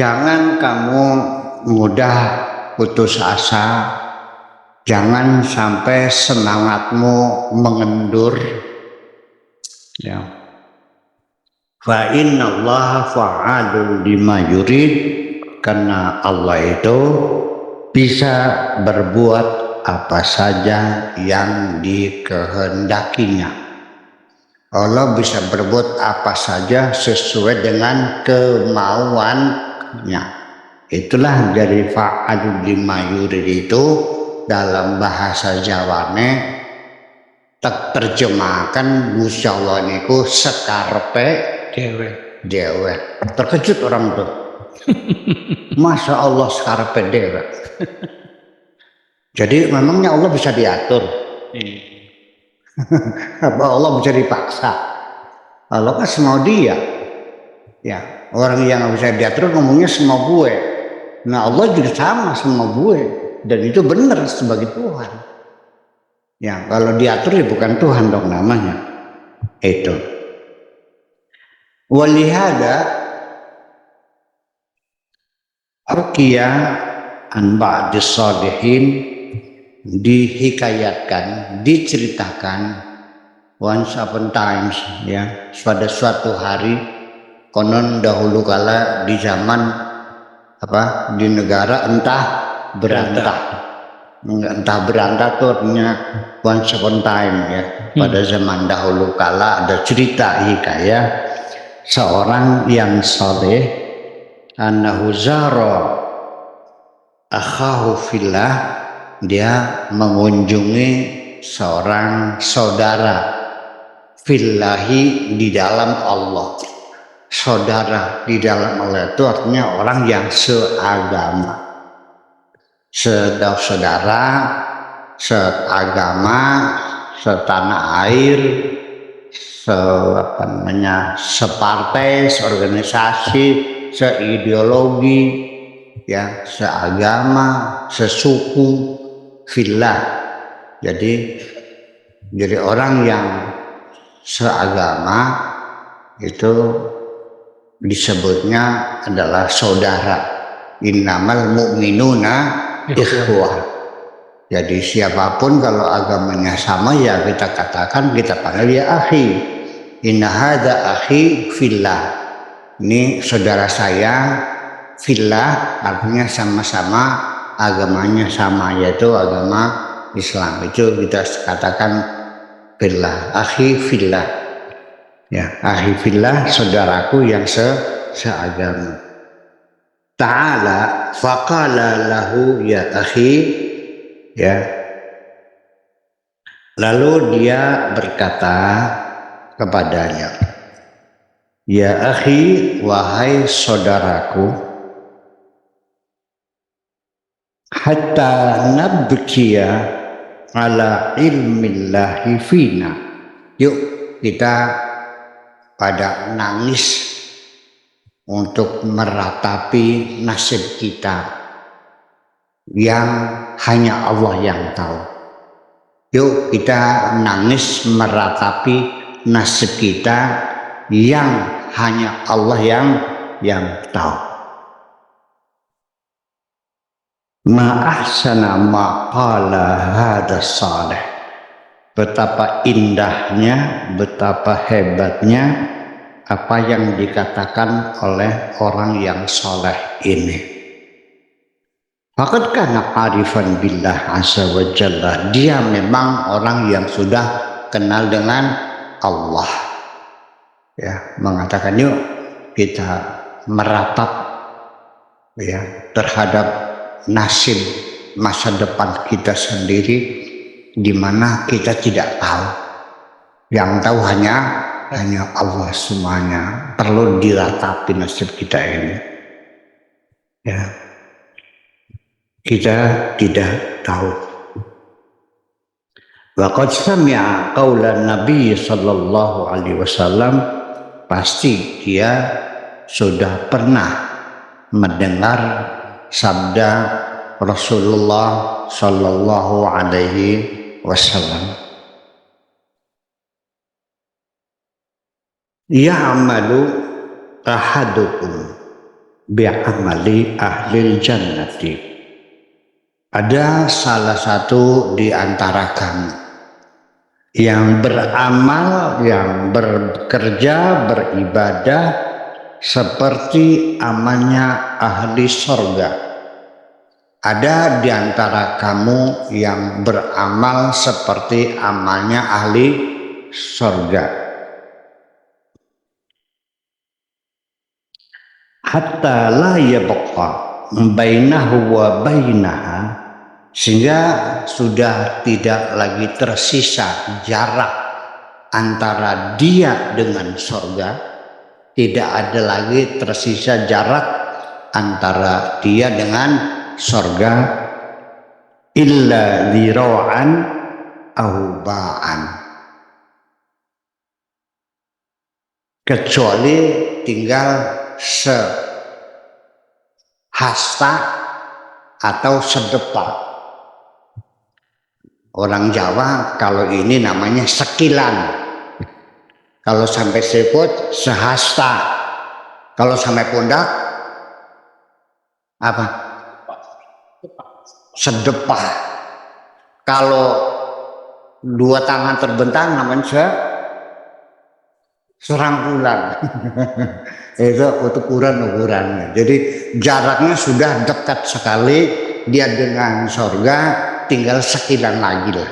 Jangan kamu mudah putus asa, jangan sampai semangatmu mengendur. Ya. Fa innallaha fa'alun lima yurid, karena Allah itu bisa berbuat apa saja yang dikehendakinya. Allah bisa berbuat apa saja sesuai dengan kemauannya. Itulah dari fa'alun lima yurid itu dalam bahasa Jawane terjemahkan Gusti Allah niku sekarepe dewe. Terkejut orang tuh. Masya Allah sekarepe dewe. Jadi memangnya Allah bisa diatur? Apa Allah bisa dipaksa? Allah kan semau dia. Ya, orang yang bisa diatur ngomongnya semau gue. Nah Allah juga sama semau gue. Dan itu benar sebagai Tuhan. Ya, kalau diatur ya bukan Tuhan dong namanya. Itu. Walihada Ruqya an ba'dis shalihin, dihikayatkan, diceritakan once upon times, ya, pada suatu hari konon dahulu kala di zaman di negara entah berantah tuh artinya once upon time, ya. Pada zaman dahulu kala ada cerita hikayah seorang yang saleh annahu zara akhahu fillah, dia mengunjungi seorang saudara fillahi, di dalam Allah. Saudara di dalam Allah itu artinya orang yang seagama, saudara seagama, setanah air, separtai, seorganisasi, seideologi, ya, seagama, sesuku, fillah. Jadi orang yang seagama itu disebutnya adalah saudara. Innamal mu'minuna ikhwah. Jadi siapapun kalau agamanya sama ya kita katakan, kita panggil ya akhi. Inna hadza akhi fillah. Ini saudara saya fillah, artinya sama-sama agamanya sama, yaitu agama Islam. Itu kita katakan fillah, akhi fillah. Ya, akhi fillah, saudaraku yang seagama. Ta'ala faqala lahu ya akhi, ya. Lalu dia berkata kepadanya, ya akhi, wahai saudaraku, hatta nabkiya ala ilmillahi fina. Yuk kita pada nangis untuk meratapi nasib kita yang hanya Allah yang tahu. Yuk kita nangis meratapi nasib kita yang hanya Allah yang tahu. Ma ahsana ma qala hadha salih. Betapa indahnya, betapa hebatnya apa yang dikatakan oleh orang yang soleh ini. Faqad kana arifan billah azza wa jalla. Dia memang orang yang sudah kenal dengan Allah. Ya, mengatakan yuk kita meratap, ya, terhadap nasib masa depan kita sendiri, di mana kita tidak tahu. Yang tahu hanya Allah semuanya. Perlu diratapi nasib kita ini. Ya, kita tidak tahu. Waqad sami'a qaulan Nabi sallallahu alaihi wasallam, pasti dia sudah pernah mendengar sabda Rasulullah sallallahu alaihi wasallam. Ya'malu ahadukum bi'amali ahlil jannati. Ada salah satu di antara kamu yang beramal, yang bekerja, beribadah seperti amalnya ahli sorga. Ada di antara kamu yang beramal seperti amalnya ahli sorga. Hatta la yabqa bainahu wa bainaha, sehingga sudah tidak lagi tersisa jarak antara dia dengan sorga, tidak ada lagi tersisa jarak antara dia dengan sorga, illa dhira'an au ba'an, kecuali tinggal sehasta atau sedepak. Orang Jawa kalau ini namanya sekilan, kalau sampai sikut sehasta, kalau sampai pundak apa? Sedepah. Kalau dua tangan terbentang namanya serangkulan. Itu ukuran-ukurannya. Jadi jaraknya sudah dekat sekali, dia dengan sorga tinggal sekilan lagi lah.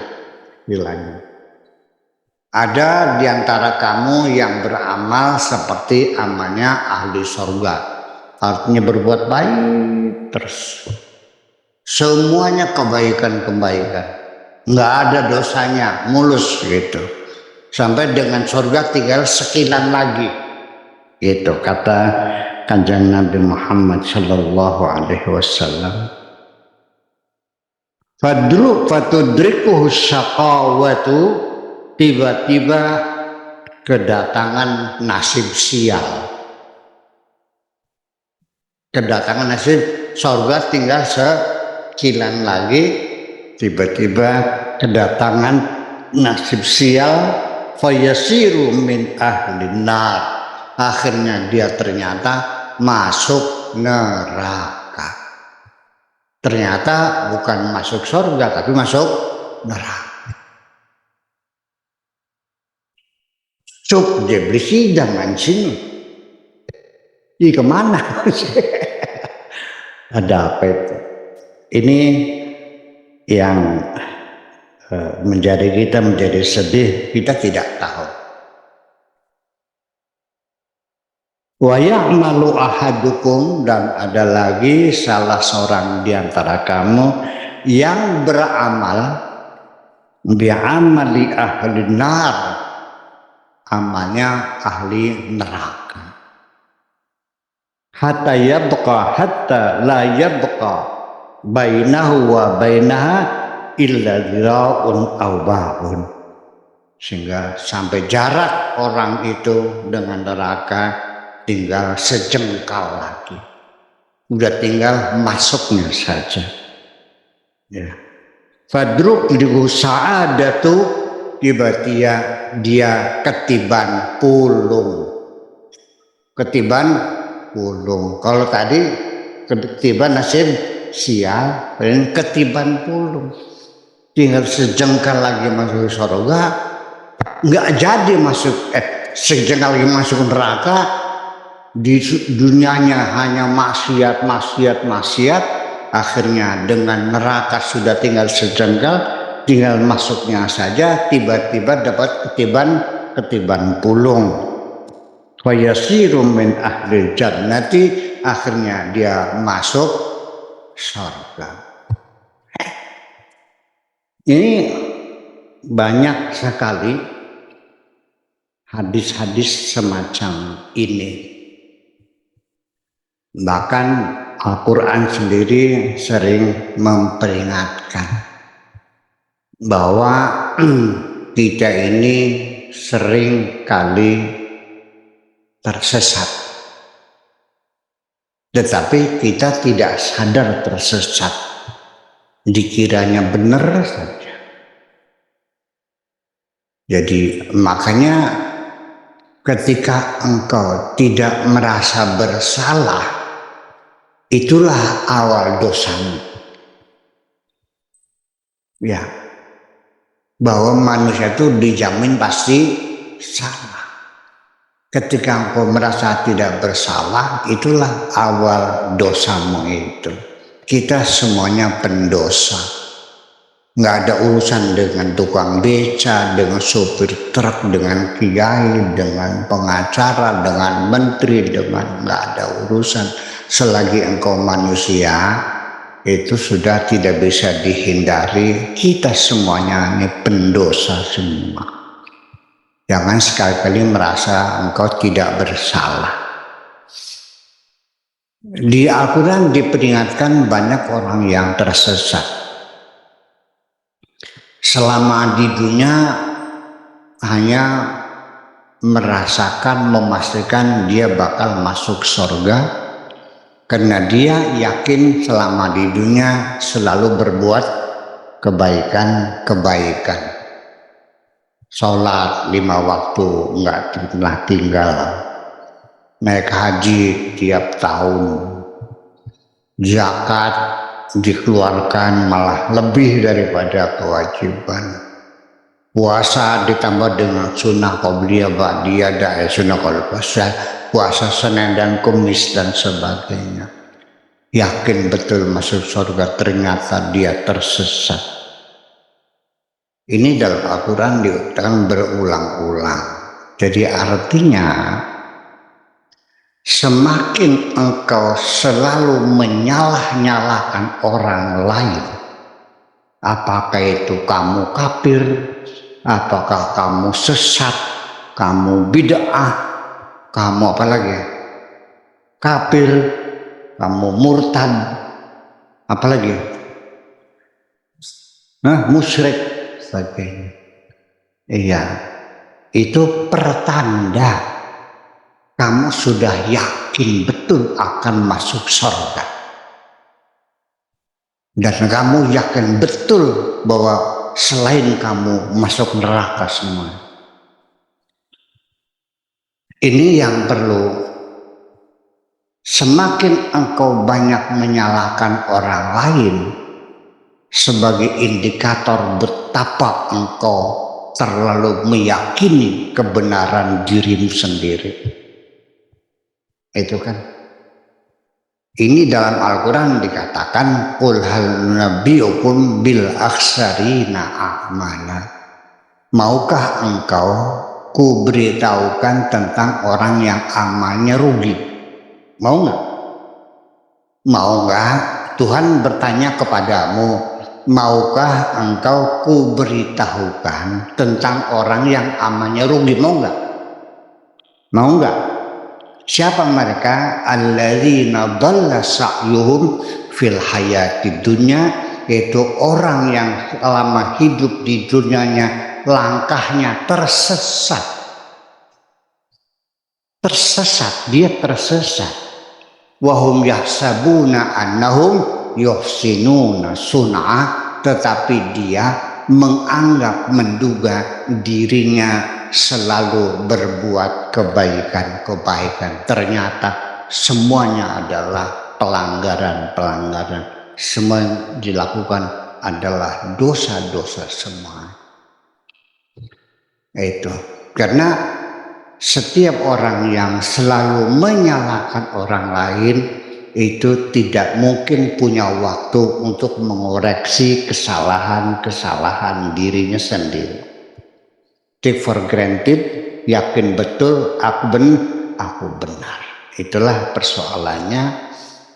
Ada di antara kamu yang beramal seperti amalnya ahli sorga, artinya berbuat baik terus, semuanya kebaikan-kebaikan, nggak ada dosanya, mulus gitu, sampai dengan sorga tinggal sekilan lagi. Itu kata Kanjeng Nabi Muhammad Sallallahu Alaihi Wasallam. Fatudrikuhu syaqawatu, tiba-tiba kedatangan nasib sial. Kedatangan nasib, sorga tinggal sekilan lagi, tiba-tiba kedatangan nasib sial, fayasiru min ahlin nar, akhirnya dia ternyata masuk neraka. Ternyata bukan masuk surga tapi masuk neraka. Cuk dia berisi jangan sini. Ih kemana? Ada apa itu? Ini yang kita menjadi sedih, kita tidak tahu. Wa ya'malu ahadukum, dan ada lagi salah seorang di antara kamu yang beramal bi'amali ahli nar, amalnya ahli neraka. Hatta la yabqa bainahu wa bainaha illa dhira'un aw ba'un, sehingga sampai jarak orang itu dengan neraka tinggal sejengkal lagi, udah tinggal masuknya saja. Ya. Fadruk lihu sa'adatu, tiba-tiba dia ketiban pulung. Kalau tadi ketiban nasib sial, dan ketiban pulung, tinggal sejengkal lagi masuk surga, nggak jadi masuk sejengkal lagi masuk neraka. Di dunianya hanya maksiat, akhirnya dengan neraka sudah tinggal sejengkal, tinggal masuknya saja, tiba-tiba dapat ketiban pulung. Wa yasiru min ahli jannati, akhirnya dia masuk surga. Ini banyak sekali hadis-hadis semacam ini. Bahkan Al-Quran sendiri sering memperingatkan bahwa kita ini sering kali tersesat, tetapi kita tidak sadar tersesat, dikiranya benar saja. Jadi makanya ketika engkau tidak merasa bersalah itulah awal dosamu. Ya, bahwa manusia itu dijamin pasti salah. Ketika engkau merasa tidak bersalah, itulah awal dosamu itu. Kita semuanya pendosa. Nggak ada urusan dengan tukang beca, dengan sopir truk, dengan kiai, dengan pengacara, dengan menteri, nggak ada urusan. Selagi engkau manusia, itu sudah tidak bisa dihindari. Kita semuanya ini pendosa semua. Jangan sekali-kali merasa engkau tidak bersalah. Di Al-Quran diperingatkan banyak orang yang tersesat. Selama di dunia hanya merasakan, memastikan dia bakal masuk surga, karena dia yakin selama di dunia selalu berbuat kebaikan. Sholat 5 waktu nggak pernah tinggal, naik haji tiap tahun, zakat dikeluarkan malah lebih daripada kewajiban, puasa ditambah dengan sunnah qabliyah ba'diyah, sunnah qabliyah, puasa Senin dan Kamis dan sebagainya. Yakin betul masuk surga, ternyata dia tersesat. Ini dalam Al-Quran diulang berulang-ulang. Jadi artinya semakin engkau selalu menyalah-nyalahkan orang lain, apakah itu kamu kafir, apakah kamu sesat, kamu bid'ah, kamu apa lagi? Kafir, kamu murtad, apa lagi? Musyrik. Sebagainya. Iya, itu pertanda kamu sudah yakin betul akan masuk surga, dan kamu yakin betul bahwa selain kamu masuk neraka semua. Ini yang perlu. Semakin engkau banyak menyalahkan orang lain sebagai indikator betapa engkau terlalu meyakini kebenaran dirimu sendiri. Itu kan. Ini dalam Al-Quran dikatakan qul hal nabiyukum bil akhsarina a'mala. Maukah engkau kuberitahukan tentang orang yang amalnya rugi? Mau nggak? Mau nggak? Tuhan bertanya kepadamu, maukah engkau kuberitahukan tentang orang yang amalnya rugi? Mau nggak? Mau nggak? Siapa mereka? Alladzina dhalla sa'yuhum fil hayatid dunya, yaitu orang yang selama hidup di dunianya langkahnya tersesat. Dia tersesat. Wahum yahsabuna annahum yuhsinuna sun'a, tetapi dia menganggap, menduga dirinya selalu berbuat kebaikan. Ternyata semuanya adalah pelanggaran. Semua yang dilakukan adalah dosa-dosa semua. Itu karena setiap orang yang selalu menyalahkan orang lain itu tidak mungkin punya waktu untuk mengoreksi kesalahan dirinya sendiri. Take for granted, yakin betul aku benar. Itulah persoalannya,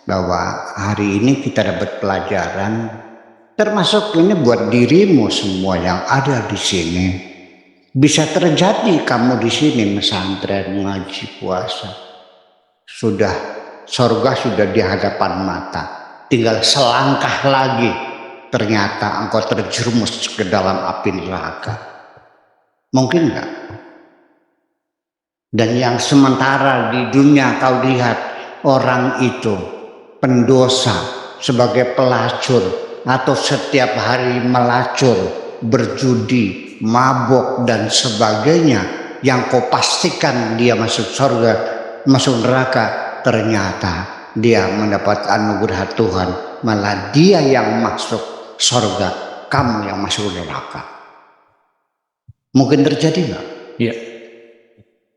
bahwa hari ini kita dapat pelajaran, termasuk ini buat dirimu semua yang ada di sini. Bisa terjadi kamu di sini pesantren, ngaji, puasa, surga sudah di hadapan mata, tinggal selangkah lagi ternyata engkau terjerumus ke dalam api neraka. Mungkin enggak? Dan yang sementara di dunia kau lihat orang itu pendosa, sebagai pelacur, atau setiap hari melacur, berjudi, mabok dan sebagainya, yang kau pastikan dia masuk surga, masuk neraka, ternyata dia mendapat anugerah Tuhan, malah dia yang masuk surga, kamu yang masuk neraka. Mungkin terjadi nggak? Iya.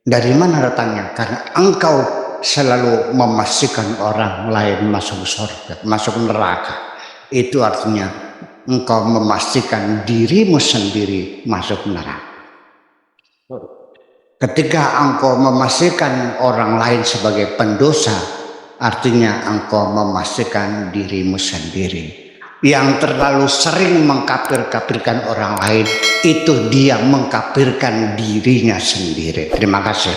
Dari mana datangnya? Karena engkau selalu memastikan orang lain masuk surga, masuk neraka. Itu artinya engkau memastikan dirimu sendiri masuk neraka. Ketika engkau memastikan orang lain sebagai pendosa, artinya engkau memastikan dirimu sendiri. Yang terlalu sering mengkafir-kafirkan orang lain, itu dia mengkafirkan dirinya sendiri. Terima kasih.